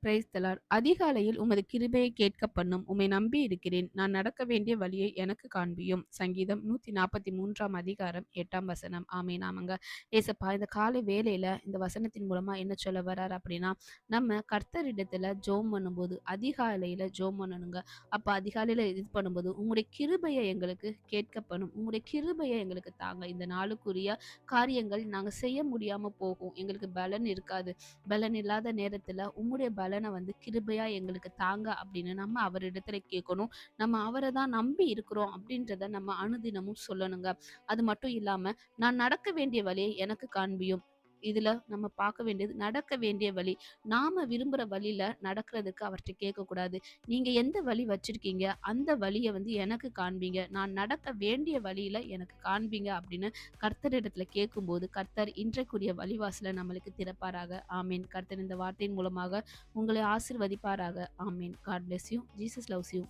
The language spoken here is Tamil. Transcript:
Praise the Lord. அதிகாலையில் உமது கிருபையை கேட்க பண்ணும். உம்மை நம்பி இருக்கிறேன். நான் நடக்க வேண்டிய வழியை எனக்கு காண்பியும். சங்கீதம் 143ஆம் அதிகாரம் 8ஆம் வசனம். ஆமென். ஆமாங்க. ஏசப்பா இந்த காலை வேளையில இந்த வசனத்தின் மூலமா என்ன சொல்ல வர்றாரு அப்படின்னா, நம்ம கர்த்தரிடத்துல ஜெபம் பண்ணும்போது, அதிகாலையில ஜெபம் பண்ணணுங்க. அப்ப அதிகாலையில இது பண்ணும்போது, உம்முடைய கிருபைய எங்களுக்கு கேட்க பண்ணும். உம்முடைய கிருபைய எங்களுக்கு தாங்க. இந்த நாளுக்குரிய காரியங்கள் நாங்க செய்ய முடியாம போகும். எங்களுக்கு பலன் இருக்காது. பலன் இல்லாத நேரத்துல உம்முடைய பலனை வந்து கிருபையா எங்களுக்கு தாங்க அப்படின்னு நம்ம அவரிடத்துல கேட்கணும். நம்ம அவரை தான் நம்பி இருக்கிறோம் அப்படின்றத நம்ம அனுதினமும் சொல்லணுங்க. அது மட்டும் இல்லாம நான் நடக்க வேண்டிய வழியை எனக்கு காண்பியும். இதுல நம்ம பார்க்க வேண்டியது நடக்க வேண்டிய வழி. நாம விரும்புற வழியில நடக்கிறதுக்கு அவர்ட்ட கேட்கக்கூடாது. நீங்க எந்த வழி வச்சிருக்கீங்க அந்த வழியை வந்து எனக்கு காண்பீங்க. நான் நடக்க வேண்டிய வழியில எனக்கு காண்பீங்க அப்படின்னு கர்த்தரிடத்துல கேட்கும்போது கர்த்தர் இன்றைக்குரிய வழிவாசலை நம்மளுக்கு திறப்பாராக. ஆமீன். கர்த்தர் இந்த வார்த்தையின் மூலமாக உங்களை ஆசீர்வதிப்பாராக. ஆமீன். God bless you. Jesus loves you.